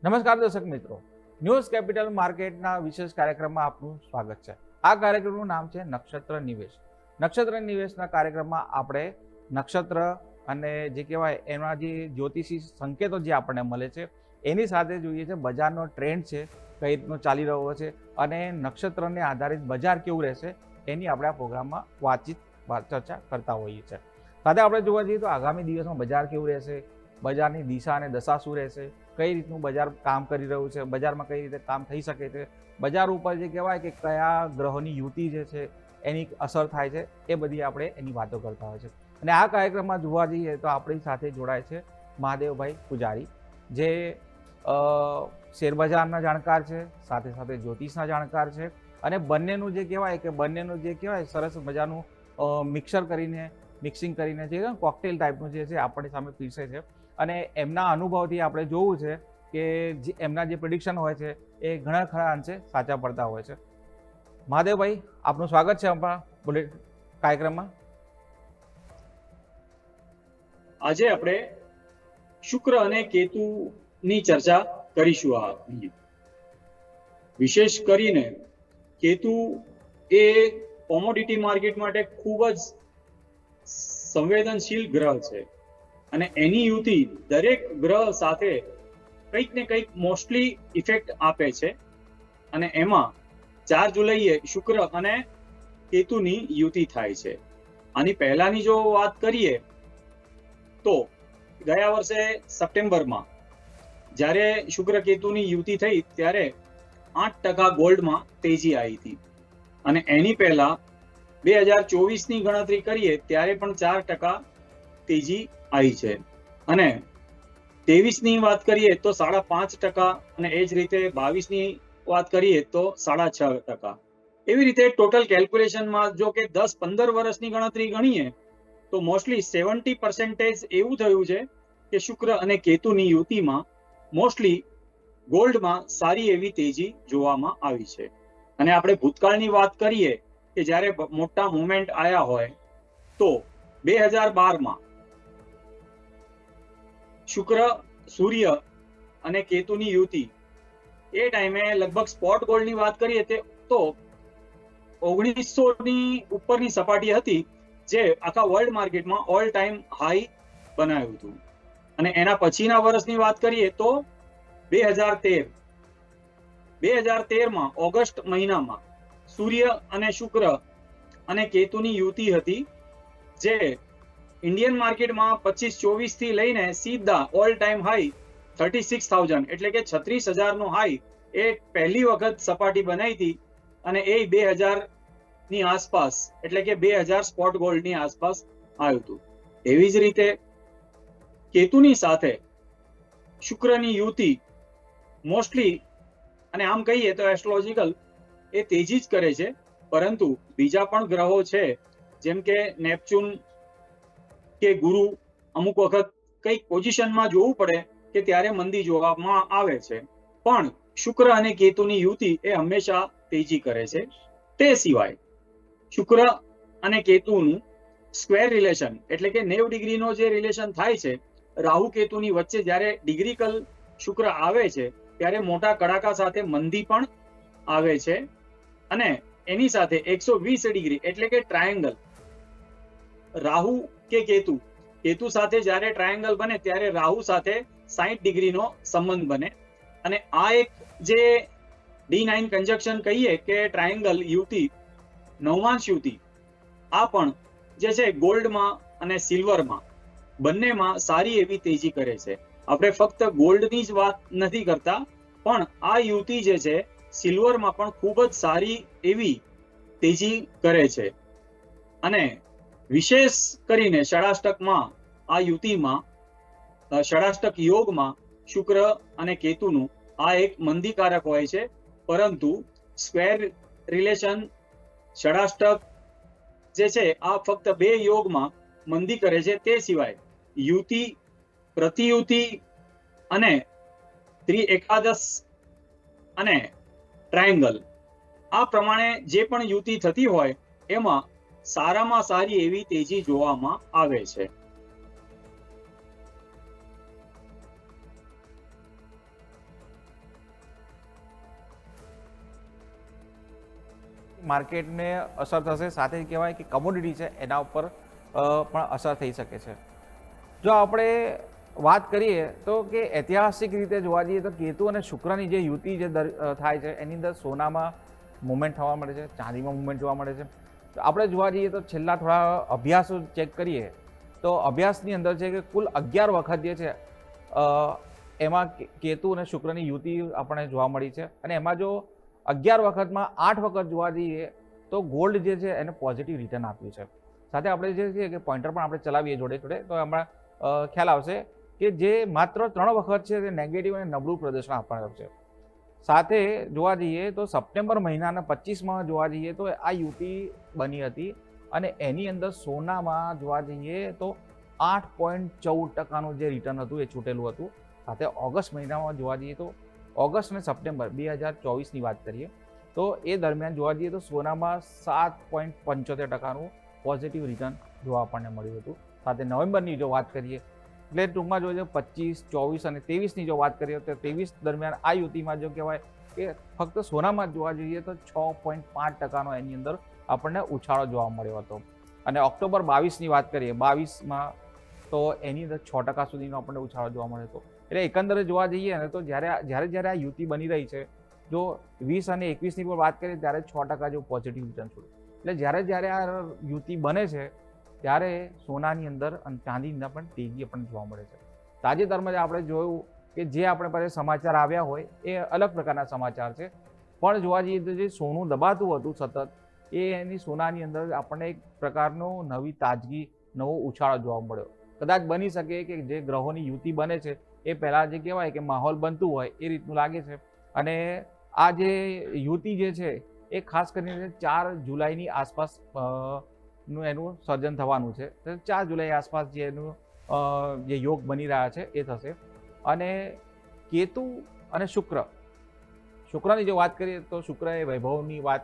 નમસ્કાર દર્શક મિત્રો, ન્યૂઝ કેપિટલ માર્કેટના વિશેષ કાર્યક્રમમાં આપનું સ્વાગત છે. આ કાર્યક્રમનું નામ છે નક્ષત્ર નિવેશ. નક્ષત્ર નિવેશના કાર્યક્રમમાં આપણે નક્ષત્ર અને જે કહેવાય એના જે જ્યોતિષી સંકેતો જે આપણને મળે છે એની સાથે જોઈએ છે બજારનો ટ્રેન્ડ છે, કઈ રીતનો ચાલી રહ્યો છે અને નક્ષત્રને આધારિત બજાર કેવું રહેશે એની આપણે આ પ્રોગ્રામમાં ચર્ચા કરતા હોઈએ છીએ. સાથે આપણે જોવા જઈએ તો આગામી દિવસમાં બજાર કેવું રહેશે, બજારની દિશા અને દશા શું રહેશે, કઈ રીતનું બજાર કામ કરી રહ્યું છે, બજારમાં કઈ રીતે કામ થઈ શકે છે, બજાર ઉપર જે કહેવાય કે કયા ગ્રહોની યુતિ જે છે એની અસર થાય છે, એ બધી આપણે એની વાતો કરતા હોય છે. અને આ કાર્યક્રમમાં જોવા જઈએ તો આપણી સાથે જોડાય છે મહાદેવભાઈ પૂજારી, જે શેરબજારના જાણકાર છે, સાથે સાથે જ્યોતિષના જાણકાર છે અને બંનેનું જે કહેવાય સરસ મજાનું મિક્સિંગ કરીને જે કોકટેલ ટાઈપનું જે છે આપણી સામે પીરસે છે. અને એમના અનુભવથી આપણે જોવું છે કે એમના જે પ્રિડિક્શન હોય છે એ ઘણા ખરા અંશે સાચા પડતા હોય છે. મહાદેવભાઈ, આપનું સ્વાગત છે આપણા બુલેટ કાર્યક્રમમાં. આજે આપણે શુક્ર અને કેતુની ચર્ચા કરીશું. આ વિશેષ કરીને કેતુ એ કોમોડિટી માર્કેટ માટે ખૂબ જ સંવેદનશીલ ગ્રહ છે અને એની યુતિ દરેક ગ્રહ સાથે કંઈક ને કંઈક મોસ્ટલી ઇફેક્ટ આપે છે. અને એમાં 4 જુલાઈએ શુક્ર અને કેતુની યુતિ થાય છે. આની પહેલાની જો વાત કરીએ તો ગયા વર્ષે સપ્ટેમ્બરમાં જ્યારે શુક્ર કેતુની યુતિ થઈ ત્યારે 8% ગોલ્ડમાં તેજી આવી હતી. અને એની પહેલા 2024ની ગણતરી કરીએ ત્યારે પણ 4% તેજી આવી છે. અને 23ની વાત કરીએ તો 5.5%, અને એ જ રીતે 22ની વાત કરીએ તો 6.5%. એવી રીતે ટોટલ કેલ્ક્યુલેશનમાં જો કે 10-15 વર્ષની ગણતરી ગણીએ તો મોસ્ટલી 70% એવું થયું છે કે શુક્ર અને કેતુની યુતિમાં મોસ્ટલી ગોલ્ડમાં સારી એવી તેજી જોવામાં આવી છે. અને આપણે ભૂતકાળની વાત કરીએ કે જ્યારે મોટા મુવમેન્ટ આવ્યા હોય તો 2012માં શુક્ર, સૂર્ય અને કેતુની યુતિ એ ટાઈમે લગભગ સ્પોટ ગોલ્ડની વાત કરીએ તો 1900ની ઉપરની સપાટી હતી, જે આખા વર્લ્ડ માર્કેટમાં ઓલ ટાઈમ હાઈ બનાવ્યું હતું. અને એના પછીના વર્ષની વાત કરીએ તો 2013માં ઓગસ્ટ મહિનામાં સૂર્ય અને શુક્ર અને કેતુની યુતિ હતી, જે ઇન્ડિયન માર્કેટમાં 25-24 થી લઈને સીધા ઓલ ટાઈમ હાઈ 36,000 એટલે કે 36,000નો હાઈ એ પહેલી વખત સપાટી બનાવી હતી. અને એ 2000ની આસપાસ એટલે કે 2000 સ્પોટ ગોલ્ડની આસપાસ આવ્યું હતું. એવી જ રીતે કેતુની સાથે શુક્રની યુતિ મોસ્ટલી, અને આમ કહીએ તો એસ્ટ્રોલોજીકલ એ તેજી જ કરે છે, પરંતુ બીજા પણ ગ્રહો છે જેમ કે નેપચ્યુન કે ગુરુ અમુક વખત કઈક પોઝિશનમાં જોવું પડે કે ત્યારે મંદી જોવામાં આવે છે. પણ શુક્ર અને કેતુની યુતિ એ હંમેશા તેજી કરે છે. તે સિવાય શુક્ર અને કેતુનું સ્ક્વેર રિલેશન એટલે કે 90 ડિગ્રીનો જે રિલેશન થાય છે રાહુ કેતુની વચ્ચે, જ્યારે ડિગ્રીકલ શુક્ર આવે છે ત્યારે મોટા કડાકા સાથે મંદી પણ આવે છે. અને એની સાથે 120 ડિગ્રી એટલે કે ટ્રાયેંગલ રાહુ કે કેતુ સાથે જ્યારે ટ્રાયેંગલ બને ત્યારે રાહુ સાથે 60 ડિગ્રીનો સંબંધ બને. અને આ એક જે D9 કંજક્શન કહીએ કે ટ્રાયેંગલ યુતિ, નવમાંશ યુતિ, આ પણ જે છે ગોલ્ડમાં અને સિલ્વરમાં બંનેમાં સારી એવી તેજી કરે છે. આપણે ફક્ત ગોલ્ડની જ વાત નથી કરતા, પણ આ યુતિ જે છે સિલ્વરમાં પણ ખૂબ જ સારી એવી તેજી કરે છે. અને વિશેષ કરીને ષડાષ્ટકમાં આ યુતિમાં, ષડાષ્ટક યોગમાં શુક્ર અને કેતુનું આ એક મંદીકારક હોય છે. પરંતુ સ્ક્વેર રિલેશન, ષડાષ્ટક જે છે આ ફક્ત 2 યોગમાં મંદી કરે છે. તે સિવાય યુતિ, પ્રતિયુતિ અને ત્રિએકાદશ અને ટ્રાયેંગલ, આ પ્રમાણે જે પણ યુતિ થતી હોય એમાં સારામાં સારી એવી તેજી જોવામાં આવે છે. માર્કેટને અસર થશે, સાથે કહેવાય કે કમોડિટી છે એના ઉપર પણ અસર થઈ શકે છે. જો આપણે વાત કરીએ તો કે ઐતિહાસિક રીતે જોવા જઈએ તો કેતુ અને શુક્રની જે યુતિ જે થાય છે એની અંદર સોનામાં મુવમેન્ટ થવા મળે છે, ચાંદીમાં મુવમેન્ટ જોવા મળે છે. તો આપણે જોવા જઈએ તો છેલ્લા થોડા અભ્યાસો ચેક કરીએ તો અભ્યાસની અંદર છે કે કુલ 11 વખત જે છે એમાં કેતુ અને શુક્રની યુતિ આપણને જોવા મળી છે. અને એમાં જો 11 વખતમાં 8 વખત જોવા જઈએ તો ગોલ્ડ જે છે એને પોઝિટિવ રિટર્ન આપ્યું છે. સાથે આપણે જે છે કે પોઈન્ટર પણ આપણે ચલાવીએ જોડે જોડે તો હમણાં ખ્યાલ આવશે કે જે માત્ર 3 વખત છે તે નેગેટિવ અને નબળું પ્રદર્શન આપવાનું છે. સાથે જોવા જઈએ તો સપ્ટેમ્બર મહિનાના 25માં જોવા જઈએ તો આ યુતિ બની હતી અને એની અંદર સોનામાં જોવા જઈએ તો 8.14% જે રિટર્ન હતું એ છૂટેલું હતું. સાથે ઓગસ્ટ મહિનામાં જોવા જઈએ તો ઓગસ્ટ અને સપ્ટેમ્બર 2024ની વાત કરીએ તો એ દરમિયાન જોવા જઈએ તો સોનામાં 7.75%નું પોઝિટિવ રિટર્ન જોવા આપણને મળ્યું હતું. સાથે નવેમ્બરની જો વાત કરીએ એટલે ટૂંકમાં જોઈએ 25, 24 અને 23ની જો વાત કરીએ તો 23 દરમિયાન આ યુતિમાં જો કહેવાય કે ફક્ત સોનામાં જોવા જઈએ તો 6.5%નો એની અંદર આપણને ઉછાળો જોવા મળ્યો હતો. અને ઓક્ટોબર 22ની વાત કરીએ 22માં તો એની અંદર 6% સુધીનો આપણને ઉછાળો જોવા મળ્યો હતો. એટલે એકંદરે જોવા જઈએ ને તો જ્યારે આ યુતિ બની રહી છે જો 20 અને 21ની પર વાત કરીએ ત્યારે 6% જેવું પોઝિટિવ રિટર્ન છોડ્યું. એટલે જ્યારે આ યુતિ બને છે ત્યારે સોનાની અંદર અને ચાંદીની અંદર પણ તેજી આપણને જોવા મળે છે. તાજેતરમાં જ આપણે જોયું કે જે આપણે પાસે સમાચાર આવ્યા હોય એ અલગ પ્રકારના સમાચાર છે, પણ જોવા જઈએ તો જે સોનું દબાતું હતું સતત એની સોનાની અંદર આપણને એક પ્રકારનો નવી તાજગી, નવો ઉછાળો જોવા મળ્યો. કદાચ બની શકે કે જે ગ્રહોની યુતિ બને છે એ પહેલાં જે કહેવાય કે માહોલ બનતું હોય એ રીતનું લાગે છે. અને આ જે યુતિ જે છે એ ખાસ કરીને 4 જુલાઈની આસપાસ નું એનું સર્જન થવાનું છે. 4 જુલાઈ આસપાસ જે એનું જે યોગ બની રહ્યા છે એ થશે. અને કેતુ અને શુક્રની જો વાત કરીએ તો શુક્ર એ વૈભવની વાત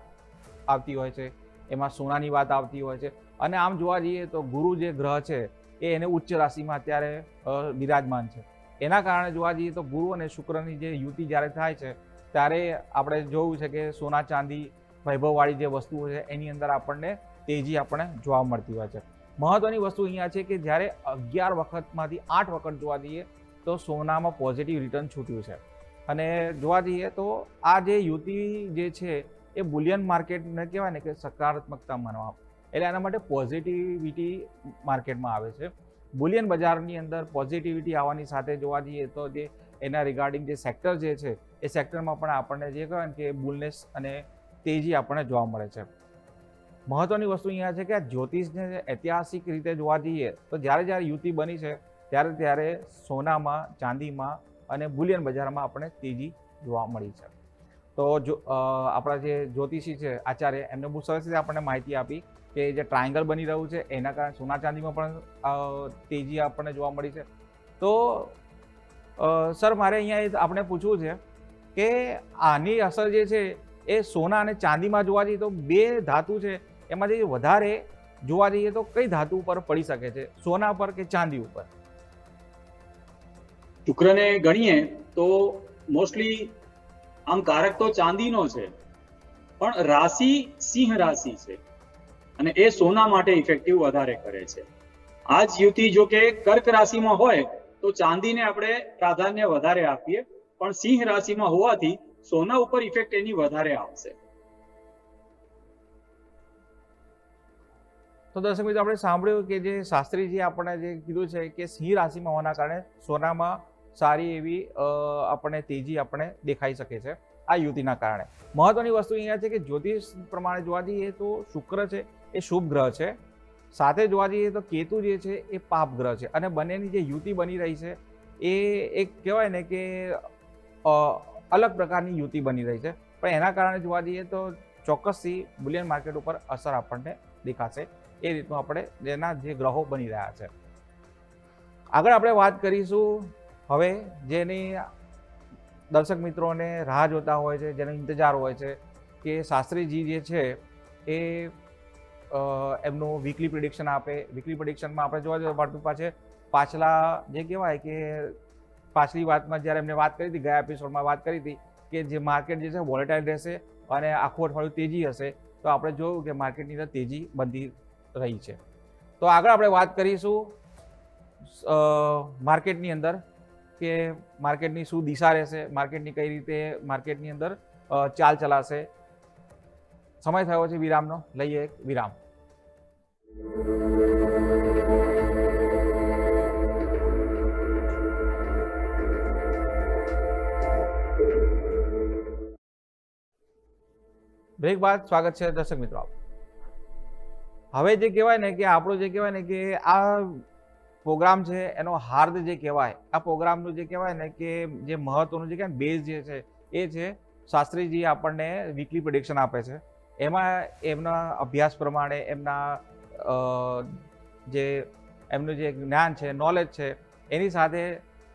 આવતી હોય છે, એમાં સોનાની વાત આવતી હોય છે. અને આમ જોવા જઈએ તો ગુરુ જે ગ્રહ છે એ એને ઉચ્ચ રાશિમાં અત્યારે બિરાજમાન છે. એના કારણે જોવા જઈએ તો ગુરુ અને શુક્રની જે યુતિ જ્યારે થાય છે ત્યારે આપણે જોયું છે કે સોના ચાંદી વૈભવવાળી જે વસ્તુઓ છે એની અંદર આપણને તેજી આપણને જોવા મળતી હોય છે. મહત્વની વસ્તુ અહીંયા છે કે જ્યારે 11 વખતમાંથી 8 વખત જોવા જઈએ તો સોનામાં પોઝિટિવ રિટર્ન છૂટ્યું છે. અને જોવા જઈએ તો આ જે યુતિ જે છે એ બુલિયન માર્કેટને કહેવાય ને કે સકારાત્મકતા માનવામાં, એટલે એના માટે પોઝિટિવિટી માર્કેટમાં આવે છે. બુલિયન બજારની અંદર પોઝિટિવિટી આવવાની સાથે જોવા જઈએ તો જે એના રિગાર્ડિંગ જે સેક્ટર જે છે એ સેક્ટરમાં પણ આપણને જે કહેવાય ને કે બુલનેસ અને તેજી આપણને જોવા મળે છે. મહત્વની વસ્તુ અહીંયા છે કે આ જ્યોતિષને ઐતિહાસિક રીતે જોવા જઈએ તો જ્યારે યુતિ બની છે ત્યારે સોનામાં, ચાંદીમાં અને બુલિયન બજારમાં આપણે તેજી જોવા મળી છે. તો જો આપણા જે જ્યોતિષી છે આચાર્ય એમને બહુ સરસ રીતે આપણને માહિતી આપી કે જે ટ્રાયંગલ બની રહ્યું છે એના કારણે સોના ચાંદીમાં પણ તેજી આપણને જોવા મળી છે. તો સર મારે અહીંયા આપણે પૂછવું છે કે આની અસર જે છે એ સોના અને ચાંદીમાં જોવા જઈએ તો બે ધાતુ છે એમાંથી વધારે જોવા જઈએ તો કઈ ધાતુ ઉપર પડી શકે છે, સોના પર કે ચાંદી ઉપર? શુક્રને ગણીએ તો મોસ્ટલી આમ કારક તો ચાંદીનો છે, પણ રાશિ સિંહ રાશિ છે અને એ સોના માટે ઇફેક્ટિવ વધારે કરે છે. આ જ યુતિ જો કે કર્ક રાશિમાં હોય તો ચાંદીને આપણે પ્રાધાન્ય વધારે આપીએ, પણ સિંહ રાશિમાં હોવાથી સોના ઉપર ઇફેક્ટ એની વધારે આવશે. તો દર્શક મિત્રો આપણે સાંભળ્યું કે જે શાસ્ત્રીજી આપણને જે કીધું છે કે સિંહ રાશિમાં હોવાના કારણે સોનામાં સારી એવી આપણને તેજી આપણે દેખાઈ શકે છે આ યુતિના કારણે. મહત્વની વસ્તુ અહીંયા છે કે જ્યોતિષ પ્રમાણે જોવા જઈએ તો શુક્ર છે એ શુભ ગ્રહ છે, સાથે જોવા જઈએ તો કેતુ જે છે એ પાપ ગ્રહ છે. અને બંનેની જે યુતિ બની રહી છે એ એક કહેવાય ને કે અલગ પ્રકારની યુતિ બની રહી છે, પણ એના કારણે જોવા જઈએ તો ચોક્કસથી બુલિયન માર્કેટ ઉપર અસર આપણને દેખાશે. એ રીતનું આપણે જેના જે ગ્રહો બની રહ્યા છે. આગળ આપણે વાત કરીશું હવે જેની દર્શક મિત્રોને રાહ જોતા હોય છે, જેનો ઇંતજાર હોય છે કે શાસ્ત્રીજી જે છે એ એમનું વીકલી પ્રિડિક્શન આપે. વીકલી પ્રિડિક્શનમાં આપણે જોવા જઈએ પાસે પાછલા જે કહેવાય કે પાછલી વાતમાં જ્યારે એમને વાત કરી હતી, ગયા એપિસોડમાં વાત કરી હતી કે જે માર્કેટ જે છે વોલેટાઇલ રહેશે અને આખું અઠવાડિયું તેજી હશે. તો આપણે જોયું કે માર્કેટની અંદર તેજી બનતી રહી છે. તો આગળ આપણે વાત કરીશું માર્કેટની અંદર કે માર્કેટની શું દિશા રહેશે, માર્કેટની કઈ રીતે માર્કેટની અંદર ચાલ ચલાશે. સમય થયો છે વિરામનો, લઈએ એક વિરામ. બ્રેક બાદ સ્વાગત છે દર્શક મિત્રો. હવે જે કહેવાય ને કે આપણો જે કહેવાય ને કે આ પ્રોગ્રામ છે એનો હાર્દ જે કહેવાય, આ પ્રોગ્રામનું જે કહેવાય ને કે જે મહત્વનું જે કહેવાય બેઝ જે છે એ છે શાસ્ત્રીજી આપણને વીકલી પ્રેડિક્શન આપે છે. એમાં એમના અભ્યાસ પ્રમાણે એમનું જે જ્ઞાન છે, નોલેજ છે, એની સાથે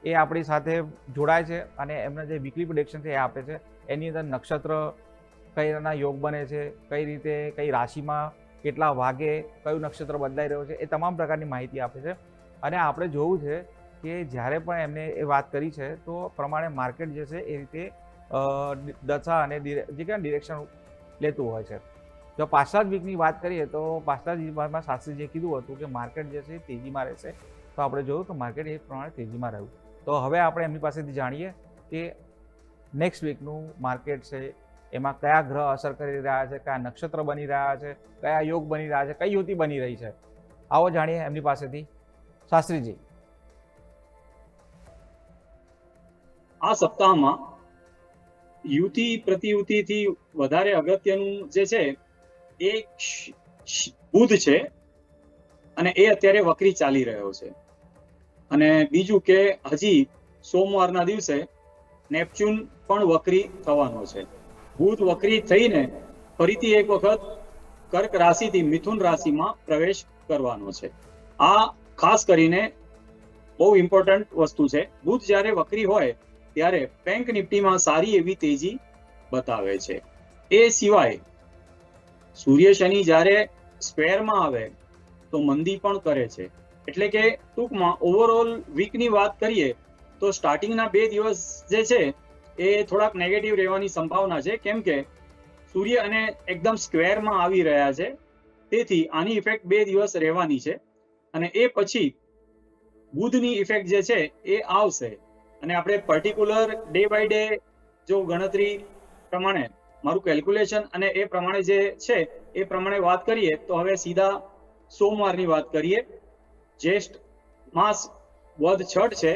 એ આપણી સાથે જોડાય છે અને એમના જે વીકલી પ્રેડિક્શન છે એ આપે છે. એની અંદર નક્ષત્ર કઈ રીતના યોગ બને છે, કઈ રીતે કઈ રાશિમાં કેટલા વાગે કયું નક્ષત્ર બદલાઈ રહ્યું છે, એ તમામ પ્રકારની માહિતી આપે છે. અને આપણે જોવું છે કે જ્યારે પણ એમને એ વાત કરી છે તો પ્રમાણે માર્કેટ જે છે એ રીતે દશા અને જે કે ડિરેક્શન લેતું હોય છે. જો પાછલા જ વીકની વાત કરીએ તો પાછલા જ વીકમાં શાસ્ત્રીજીએ કીધું હતું કે માર્કેટ જે છે તેજીમાં રહેશે, તો આપણે જોયું કે માર્કેટ એ પ્રમાણે તેજીમાં રહ્યું. તો હવે આપણે એમની પાસેથી જાણીએ કે નેક્સ્ટ વીકનું માર્કેટ છે એમાં કયા ગ્રહ અસર કરી રહ્યા છે, કયા નક્ષત્ર બની રહ્યા છે, કયા યોગ બની રહ્યા છે, કઈ યુતિ બની રહી છે. આવો જાણીએ એમની પાસેથી. શાસ્ત્રીજી, આ સપ્તાહમાં યુતિ પ્રતિયુતિથી વધારે અગત્યનું જે છે એ બુધ છે અને એ અત્યારે વક્રી ચાલી રહ્યો છે. અને બીજું કે હજી સોમવારના દિવસે નેપચ્યુન પણ વક્રી થવાનો છે. બુધ વક્રી થઈને ફરીથી એક વખત કર્ક રાશિથી મિથુન રાશિમાં પ્રવેશ કરવાનો છે. આ ખાસ કરીને બહુ ઇમ્પોર્ટન્ટ વસ્તુ છે. બુધ જ્યારે વક્રી હોય ત્યારે બેંક નિફ્ટીમાં સારી એવી તેજી બતાવે છે. એ સિવાય સૂર્ય શનિ જ્યારે સ્ક્વેરમાં આવે તો મંદી પણ કરે છે. એટલે કે ટૂંકમાં ઓવરઓલ વીકની વાત કરીએ તો સ્ટાર્ટિંગના 2 દિવસ જે છે એ થોડાક નેગેટિવ રહેવાની સંભાવના છે, કેમ કે સૂર્ય અને એકદમ સ્ક્વેરમાં આવી રહ્યા છે. તેથી આની ઇફેક્ટ 2 દિવસ રહેવાની છે અને એ પછી બુધની ઇફેક્ટ જે છે એ આવશે. અને આપણે પર્ટિક્યુલર ડે બાય ડે જો ગણતરી પ્રમાણે મારું કેલ્ક્યુલેશન અને એ પ્રમાણે જે છે એ પ્રમાણે વાત કરીએ તો હવે સીધા સોમવારની વાત કરીએ. જ્યેષ્ઠ માસ વદ છઠ છે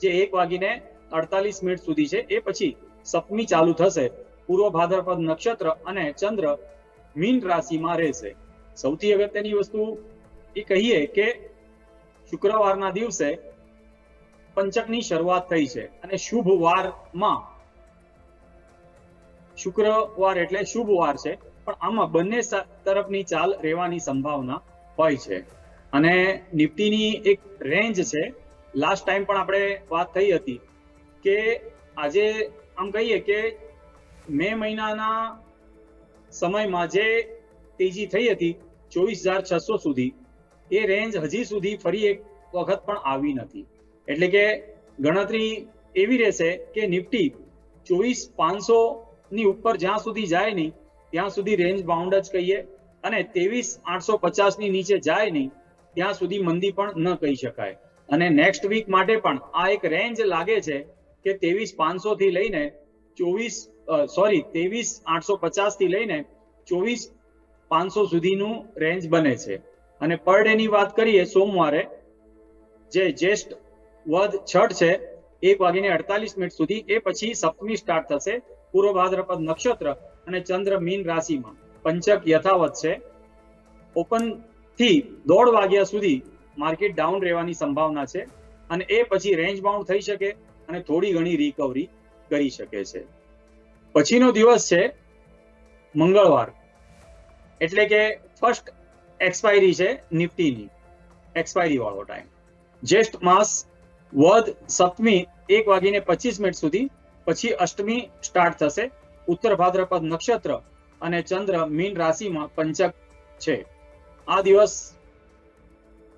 જે 1:48 સુધી છે. એ પછી સપ્તમી ચાલુ થશે. પૂર્વ ભાદ્રપદ નક્ષત્ર અને ચંદ્ર મીન રાશિમાં રહેશે. સૌથી અગત્યની વસ્તુ એ કહીએ કે શુક્રવારના દિવસે પંચકની શરૂઆત થઈ છે અને શુભ વારમાં, શુક્રવાર એટલે શુભ વાર છે, પણ આમાં બંને તરફની ચાલ રહેવાની સંભાવના હોય છે. અને નિફ્ટીની એક રેન્જ છે. લાસ્ટ ટાઈમ પણ આપણે વાત થઈ હતી કે આજે આમ કહીએ કે મે મહિનાના સમયમાં જે તેજી થઈ હતી 24,600 સુધી, એ રેન્જ હજી સુધી ફરી એક વખત પણ આવી નથી. એટલે કે ગણતરી એવી રહેશે કે નિફ્ટી 24,500 ની ઉપર જ્યાં સુધી જાય નહીં ત્યાં સુધી રેન્જ બાઉન્ડ જ કહીએ, અને 23,850 ની નીચે જાય નહીં ત્યાં સુધી મંદી પણ ન કહી શકાય. અને નેક્સ્ટ વીક માટે પણ આ એક રેન્જ લાગે છે કે 23,500 થી લઈને 23,850 થી લઈને 24,500 સુધીનું રેન્જ બને છે. અને પર ડે ની વાત કરીએ સોમવારે જે જ્યેષ્ઠ વદ છઠ છે 1:48 સુધી, એ પછી સપ્તમી સ્ટાર્ટ થશે. પૂર્વ ભાદ્રપદ નક્ષત્ર અને ચંદ્ર મીન રાશિમાં. પંચક યથાવત છે. ઓપન થી 1:30 વાગ્યા સુધી માર્કેટ ડાઉન રહેવાની સંભાવના છે અને એ પછી રેન્જ બાઉન્ડ થઈ શકે અને થોડી ઘણી રિકવરી કરી શકે છે. પછીનો દિવસ છે મંગળવાર, એટલે કે ફર્સ્ટ એક્સપાયરી છે નિફ્ટીની, એક્સપાયરી વાળો ટાઈમ. જ્યેષ્ઠ માસ વદ સપ્તમી 1:25 સુધી, પછી અષ્ટમી સ્ટાર્ટ થશે. ઉત્તર ભાદ્રપદ નક્ષત્ર અને ચંદ્ર મીન રાશિમાં પંચક છે. આ દિવસ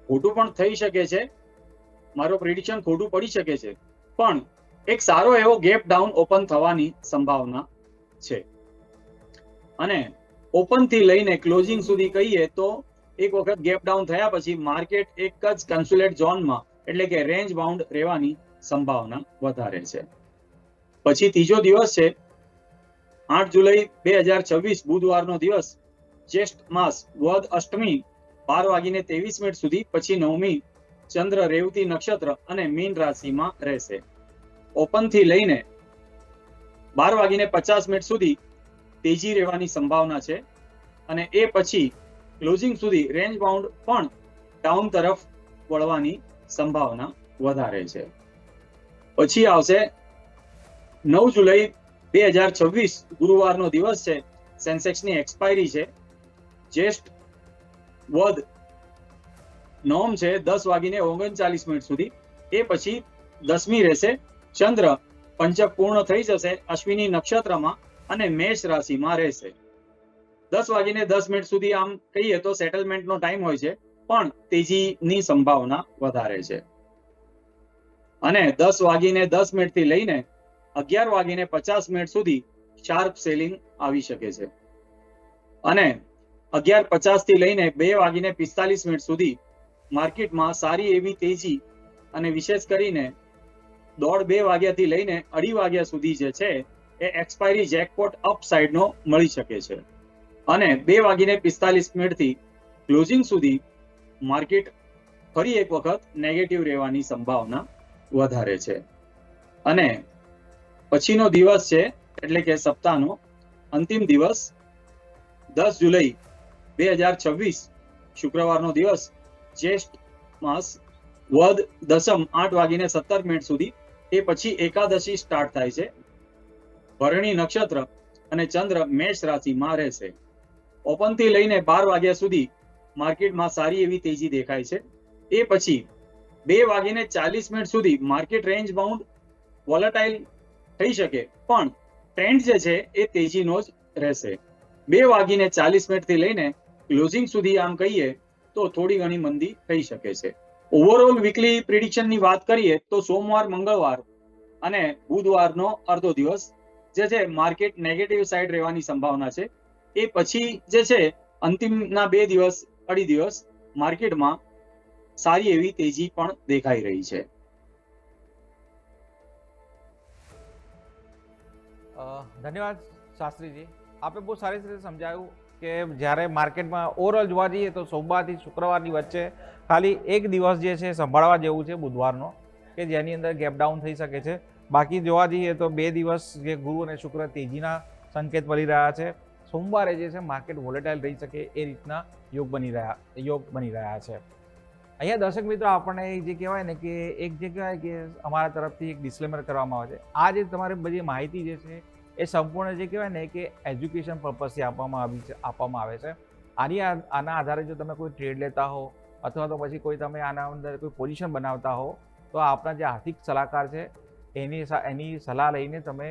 ખોટું પણ થઈ શકે છે, મારો પ્રિડિક્શન ખોટું પડી શકે છે, પણ એક સારો એવો ગેપ ડાઉન ઓપન થવાની સંભાવના છે. અને ઓપન થી લઈને ક્લોઝિંગ સુધી કહીએ તો એક વખત ગેપ ડાઉન થયા પછી માર્કેટ એક જ કન્સોલેટ ઝોનમાં એટલે કે રેન્જ બાઉન્ડ રહેવાની સંભાવના વધારે છે. પછી ત્રીજો દિવસ છે 8 જુલાઈ 2026 બુધવારનો દિવસ, જ્યેષ્ઠ માસ વદ અષ્ટમી 12:23 સુધી, પછી નવમી ચંદ્ર રેવતી નક્ષત્ર અને મીન રાશિમાં રહેશે. ઓપન થી લઈને 12:50 સુધી તેજી રહેવાની સંભાવના છે અને એ પછી ક્લોઝિંગ સુધી રેન્જ બાઉન્ડ પણ ડાઉન તરફ વળવાની સંભાવના વધારે છે. પછી આવશે 9 જુલાઈ 2026 ગુરુવારનો દિવસ છે, સેન્સેક્સની એક્સપાયરી છે, જ્યેષ્ઠ વદ નોમ છે 10:39 સુધી, એ પછી 10મી રહેશે, ચંદ્ર પંચક પૂર્ણ થઈ જશે અશ્વિની નક્ષત્રમાં અને મેષ રાશિમાં રહેશે. 10:10 સુધી આમ કહીએ તો સેટલમેન્ટનો ટાઈમ હોય છે, પણ તેજીની સંભાવના વધારે છે. અને 10:10 થી લઈને 11:50 સુધી શાર્પ સેલિંગ આવી શકે છે. અને 11:50 થી લઈને 2:45 સુધી માર્કેટમાં સારી એવી તેજી અને વિશેષ કરીને 1:30-2 વાગ્યાથી લઈને 2:30 વાગ્યા સુધી જે છે એ એક્સપાયરી જેકપોટ અપ સાઇડનો મળી શકે છે. અને 2:45 થી ક્લોઝિંગ સુધી માર્કેટ ફરી એક વખત નેગેટિવ રહેવાની સંભાવના વધારે છે. અને પછીનો દિવસ છે એટલે કે સપ્તાહનો અંતિમ દિવસ 10 જુલાઈ 2026 શુક્રવારનો દિવસ, જ્યેષ્ઠ માસ વદ દસમ 8:17 સુધી, એ પછી એકાદશી સ્ટાર્ટ થાય છે, ભરણી નક્ષત્ર અને ચંદ્ર મેષ રાશિમાં રહેશે. ઓપન થી લઈને 12 વાગ્યા સુધી માર્કેટમાં સારી એવી તેજી દેખાય છે. એ પછી 2:40 સુધી માર્કેટ રેન્જ બાઉન્ડ વોલેટાઇલ થઈ શકે, પણ ટ્રેન્ડ જે છે એ તેજીનો જ રહેશે. 2:40 થી લઈને ક્લોઝિંગ સુધી આમ કહીએ તો થોડી ઘણી મંદી થઈ શકે છે. ઓવરઓલ વીકલી પ્રિડિક્શનની વાત કરીએ તો સોમવાર, મંગળવાર અને બુધવારનો અડધો દિવસ જે છે માર્કેટ નેગેટિવ સાઈડ રહેવાની સંભાવના છે. એ પછી જે છે અંતિમના 2 દિવસ, અઢી દિવસ માર્કેટમાં સારી એવી તેજી પણ દેખાઈ રહી છે. ધન્યવાદ શાસ્ત્રીજી, આપે બહુ સારી રીતે સમજાવ્યું કે જ્યારે માર્કેટમાં ઓવરઓલ જોવા જઈએ તો સોમવારથી શુક્રવારની વચ્ચે ખાલી એક દિવસ જે છે સંભાળવા જેવું છે બુધવારનો, કે જેની અંદર ગેપડાઉન થઈ શકે છે. બાકી જોવા જઈએ તો 2 દિવસ જે ગુરુ અને શુક્ર તેજીના સંકેત મળી રહ્યા છે. સોમવારે જે છે માર્કેટ વોલેટાઇલ રહી શકે એ રીતના યોગ બની રહ્યા છે. અહીંયા દર્શક મિત્રો આપણને જે કહેવાય ને કે એક જે કહેવાય કે અમારા તરફથી એક ડિસ્ક્લેમર કરવામાં આવે છે. આ જે તમારી બધી માહિતી જે છે એ સંપૂર્ણ જે કહેવાય ને કે એજ્યુકેશન પર્પઝથી આપવામાં આવે છે. આના આધારે જો તમે કોઈ ટ્રેડ લેતા હો અથવા તો પછી કોઈ તમે આના અંદર કોઈ પોઝિશન બનાવતા હો તો આપણા જે આર્થિક સલાહકાર છે એની સલાહ લઈને તમે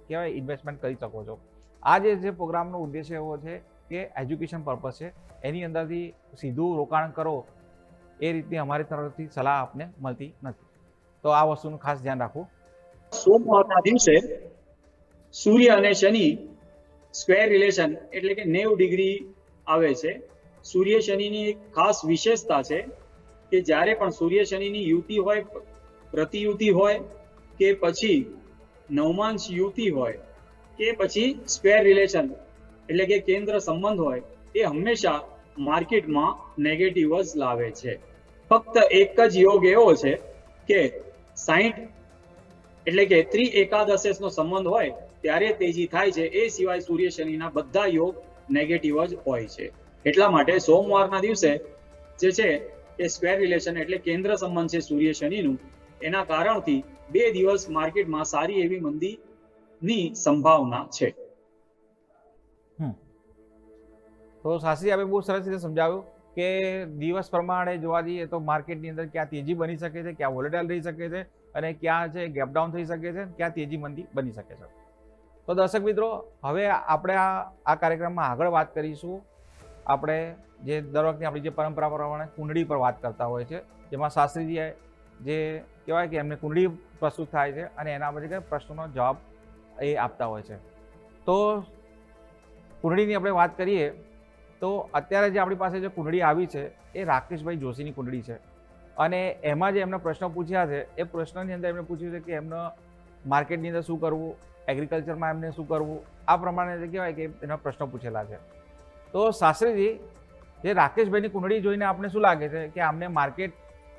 કહેવાય ઇન્વેસ્ટમેન્ટ કરી શકો છો. આ જે પ્રોગ્રામનો ઉદ્દેશ્ય એવો છે કે એજ્યુકેશન પર્પઝ છે, એની અંદરથી સીધું રોકાણ કરો એ રીતની અમારી તરફથી સલાહ આપને મળતી નથી. તો આ વસ્તુનું ખાસ ધ્યાન રાખવું. સોમવારના દિવસે સૂર્ય અને શનિ સ્ક્વેર રિલેશન એટલે કે 90 ડિગ્રી આવે છે. સૂર્ય શનિની એક ખાસ વિશેષતા છે કે જ્યારે પણ સૂર્ય શનિની યુતિ હોય, પ્રતિયુતિ હોય કે પછી નવમાંશ યુતિ હોય કે પછી સ્ક્વેર રિલેશન એટલે કે કેન્દ્ર સંબંધ હોય, એ હંમેશા માર્કેટમાં નેગેટિવ જ લાવે છે. ફક્ત એક જ યોગ એવો છે કે 60 એટલે કે ત્રિએકાદશનો સંબંધ હોય ત્યારે તેજી થાય છે. એ સિવાય સૂર્ય શનિના બધા યોગ નેગેટિવ જ હોય છે. એટલા માટે સોમવારના દિવસે જે છે એ સ્ક્વેર રિલેશન એટલે કેન્દ્ર સંબંધ છે સૂર્ય શનિનું, એના કારણથી 2 દિવસ માર્કેટમાં સારી એવી મંદીની સંભાવના છે. તો શાસ્ત્રી આપણે બહુ સરસ રીતે સમજાવ્યું કે દિવસ પ્રમાણે જોવા જઈએ તો માર્કેટની અંદર ક્યાં તેજી બની શકે છે, ક્યાં વોલેટાઇલ રહી શકે છે અને ક્યાં છે ગેપડાઉન થઈ શકે છે, ક્યાં તેજી મંદી બની શકે છે. તો દર્શક મિત્રો, હવે આપણે આ કાર્યક્રમમાં આગળ વાત કરીશું. આપણે જે દર વખતે આપણી જે પરંપરા પ્રમાણે કુંડળી પર વાત કરતા હોય છે, જેમાં શાસ્ત્રીજી જે કહેવાય કે એમને કુંડળી પ્રસ્તુત થાય છે અને એના પછી પ્રશ્નોનો જવાબ એ આપતા હોય છે. તો કુંડળીની આપણે વાત કરીએ તો અત્યારે જે આપણી પાસે જે કુંડળી આવી છે એ રાકેશભાઈ જોશીની કુંડળી છે અને એમાં જે એમના પ્રશ્નો પૂછ્યા છે એ પ્રશ્નની અંદર એમણે પૂછ્યું છે કે એમને માર્કેટની અંદર શું કરવું, એગ્રીકલ્ચરમાં એમને શું કરવું, આ પ્રમાણે જે કહેવાય કે એના પ્રશ્નો પૂછેલા છે. તો શાસ્ત્રીજી, જે રાકેશભાઈની કુંડળી જોઈને આપણે શું લાગે છે કે આમને માર્કેટ,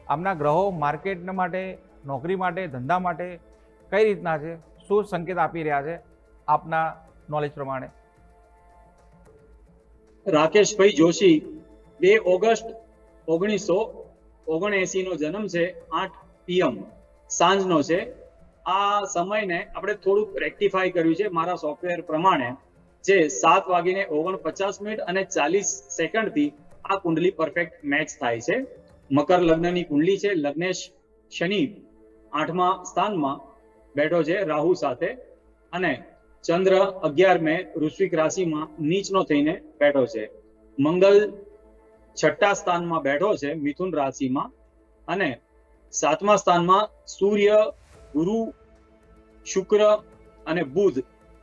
આમના ગ્રહો માર્કેટ માટે, નોકરી માટે, ધંધા માટે કઈ રીતના છે, શું સંકેત આપી રહ્યા છે આપના નોલેજ પ્રમાણે? રાકેશભાઈ જોશી 2 ઓગસ્ટ 1979 નો જન્મ છે, 8 PM સાંજનો છે. આ સમયને આપણે થોડુંક રેક્ટિફાઈ કર્યું છે મારા સોફ્ટવેર પ્રમાણે, જે 7:49 અને 40 થી આ કુંડલી પરફેક્ટ મેચ થાય છે. મકર લગ્નની કુંડલી છે. લગ્નેશ શનિ 8મા સ્થાનમાં બેઠો છે રાહુ સાથે, અને ચંદ્ર 11 મે વૃશ્ચિક રાશિમાં નીચનો થઈને બેઠો છે. મંગલ 6ઠા સ્થાનમાં બેઠો છે મિથુન રાશિમાં, અને 7મા સ્થાનમાં સૂર્ય, ગુરુ, શુક્ર અને બુધ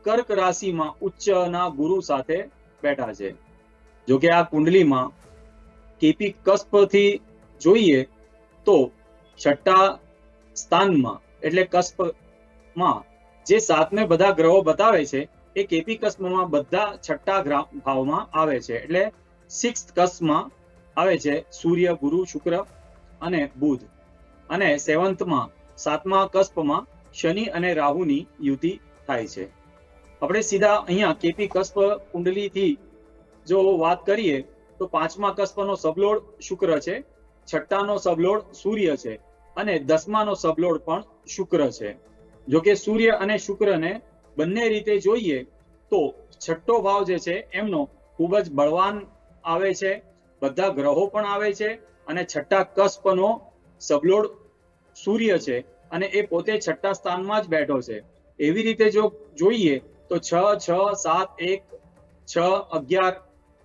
કર્ક રાશિમાં ઉચ્ચના ગુરુ સાથે બેઠા છે. જો કે આ કુંડલીમાં કેપી કસ્પથી જોઈએ તો 6ઠા સ્થાનમાં એટલે કસ્પમાં જે 7મે બધા ગ્રહો બતાવે છે એ કેપી કસ્પમાં બધા 6ઠા ભાવમાં આવે છે, એટલે 6th કસ્પમાં આવે છે સૂર્ય, ગુરુ, શુક્ર અને બુધ, અને 7thમાં 7મા કસ્પમાં શનિ અને રાહુની યુતિ થાય છે. આપણે સીધા અહીંયા કેપી કસ્પ કુંડલીથી જો વાત કરીએ તો 5મા કસ્પનો સબલોડ શુક્ર છે, 6ઠ્ઠાનો સબલોડ સૂર્ય છે, અને 10માનો સબલોડ પણ શુક્ર છે. જો કે સૂર્ય અને શુક્રને બંને રીતે જોઈએ તો 6ઠ્ઠો ભાવ જે છે એમનો ખૂબ જ બળવાન આવે છે, બધા ગ્રહો પણ આવે છે, અને 6ઠ્ઠા કસ્પનો સબલોડ સૂર્ય છે અને એ પોતે 6ઠ્ઠા સ્થાનમાં જ બેઠો છે. એવી રીતે જો જોઈએ તો 6, 6, 7, 1, 6, 11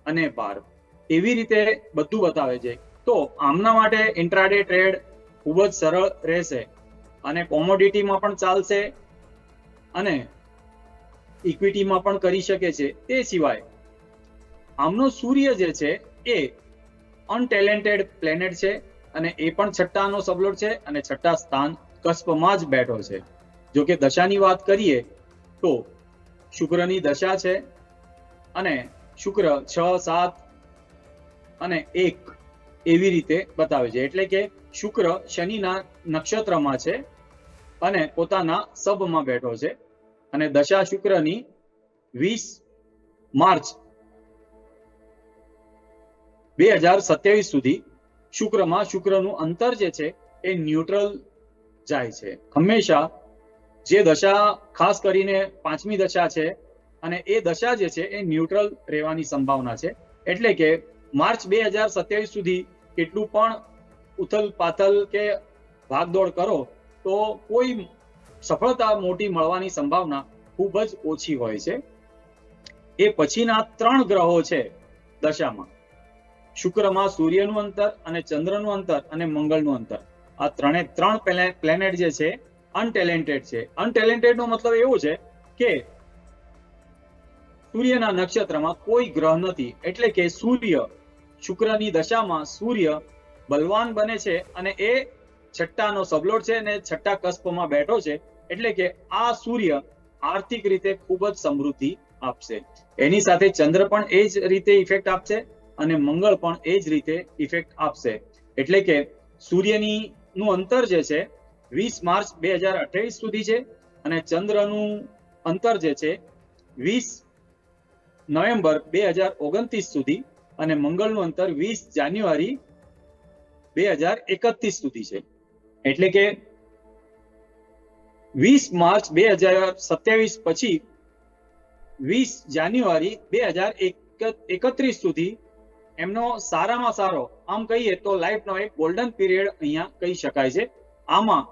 અને 12 એવી રીતે બધું બતાવે છે. તો આમના માટે ઇન્ટ્રાડે ટ્રેડ ખૂબ જ સરળ રહેશે, અને કોમોડિટીમાં પણ ચાલશે અને ઇક્વિટીમાં પણ કરી શકે છે. તે સિવાય આમનો સૂર્ય જે છે એ અનટેલેન્ટેડ પ્લેનેટ છે, અને એ પણ 6ઠ્ઠાનો સબલોડ છે અને 6ઠ્ઠા સ્થાન કસ્પમાં જ બેઠો છે. જો કે દશાની વાત કરીએ તો શુક્રની દશા છે, અને શુક્ર 6, 7 અને 1 એવી રીતે બતાવે છે, એટલે કે શુક્ર શનિના નક્ષત્રમાં છે અને પોતાના સબમાં બેઠો છે, અને દશા શુક્રની 20 માર્ચ 2027 સુધી શુક્રમાં શુક્રનું અંતર જે છે એ ન્યુટ્રલ જાય છે. હંમેશા જે દશા ખાસ કરીને 5મી દશા છે, અને એ દશા જે છે એ ન્યુટ્રલ રહેવાની સંભાવના છે, એટલે કે માર્ચ 2027 સુધી કેટલું પણ ઉથલ પાથલ કે ભાગદોડ કરો તો કોઈ સફળતા મોટી મળવાની સંભાવના ખૂબ જ ઓછી હોય છે. એ પછીના 3 ગ્રહો છે દશામાં, શુક્રમાં સૂર્યનું અંતર અને ચંદ્રનું અંતર અને મંગળનું અંતર, આ 3 પ્લેનેટ જે છે અનટેલેન્ટેડ છે. અનટેલેન્ટેડ નો મતલબ એવું છે કે સૂર્યના નક્ષત્રમાં કોઈ ગ્રહ નથી, એટલે કે સૂર્ય શુક્રની દશામાં સૂર્ય બલવાન બને છે, અને એ 6ઠ્ઠાનો સબલોડ છે અને 6ઠ્ઠા કસ્પમાં બેઠો છે, એટલે કે આ સૂર્ય આર્થિક રીતે ખૂબ જ સમૃદ્ધિ આપશે. એની સાથે ચંદ્ર પણ એ જ રીતે ઇફેક્ટ આપશે અને મંગળ પણ એ જ રીતે ઇફેક્ટ આપશે, એટલે કે સૂર્યની નું અંતર જે છે 20 માર્ચ 2028 સુધી છે, અને ચંદ્રનું અંતર જે છે 20 નવેમ્બર 2029 સુધી, અને મંગળનું અંતર 20 જાન્યુઆરી 2031 સુધી છે. એટલે કે 20 માર્ચ 2027 પછી 20 જાન્યુઆરી 2031 સુધી એમનો સારામાં સારો, આમ કહીએ તો લાઈફનો એક ગોલ્ડન પીરિયડ અહીંયા કહી શકાય છે. આમાં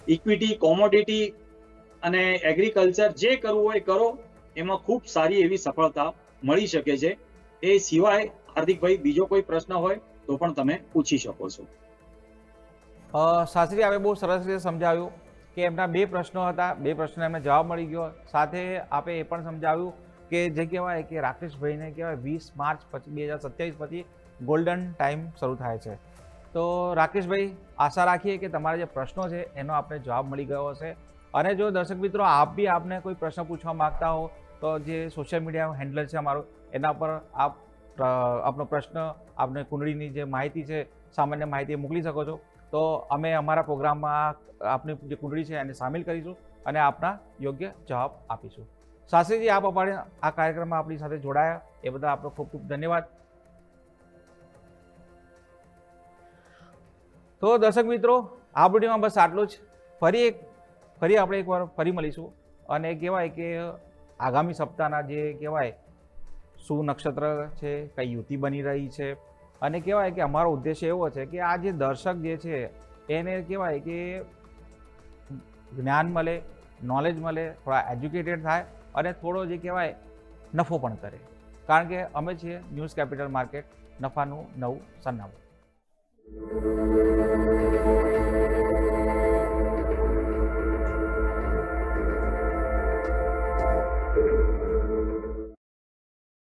ઇક્વિટી, કોમોડિટી અને એગ્રીકલ્ચર જે કરવું હોય કરો, એમાં ખૂબ સારી એવી સફળતા મળી શકે છે. એ સિવાય હાર્દિકભાઈ બીજો કોઈ પ્રશ્ન હોય તો પણ તમે પૂછી શકો છો. શાસ્ત્રી, આપે બહુ સરસ રીતે સમજાવ્યું કે એમના 2 પ્રશ્નો હતા, 2 પ્રશ્નો એમને જવાબ મળી ગયો. સાથે આપે એ પણ સમજાવ્યું કે જે કહેવાય કે રાકેશભાઈને કહેવાય 20 માર્ચ પછી 2027 પછી ગોલ્ડન ટાઈમ શરૂ થાય છે. તો રાકેશભાઈ, આશા રાખીએ કે તમારા જે પ્રશ્નો છે એનો આપણે જવાબ મળી ગયો હશે. અને જો દર્શક મિત્રો આપ બી આપને કોઈ પ્રશ્ન પૂછવા માંગતા હો તો જે સોશિયલ મીડિયા હેન્ડલર છે અમારું, એના પર આપ આપનો પ્રશ્ન, આપને કુંડળીની જે માહિતી છે, સામાન્ય માહિતી મોકલી શકો છો. તો અમે અમારા પ્રોગ્રામમાં આપની જે કુંડળી છે એને સામેલ કરીશું અને આપના યોગ્ય જવાબ આપીશું. શાસ્ત્રીજી, આપ અમારે આ કાર્યક્રમમાં આપણી સાથે જોડાયા એ બદલ આપનો ખૂબ ખૂબ ધન્યવાદ. તો દર્શક મિત્રો, આ વિડીયોમાં બસ આટલું જ. ફરી આપણે એકવાર ફરી મળીશું અને કહેવાય કે આગામી સપ્તાહના જે કહેવાય શું નક્ષત્ર છે, કઈ યુતિ બની રહી છે, અને કહેવાય કે અમારો ઉદ્દેશ્ય એવો છે કે આ જે દર્શક જે છે એને કહેવાય કે જ્ઞાન મળે, નોલેજ મળે, થોડા એજ્યુકેટેડ થાય અને થોડો જે કહેવાય નફો પણ કરે. કારણ કે અમે છીએ ન્યૂઝ કેપિટલ માર્કેટ, નફાનું નવું સરનામું.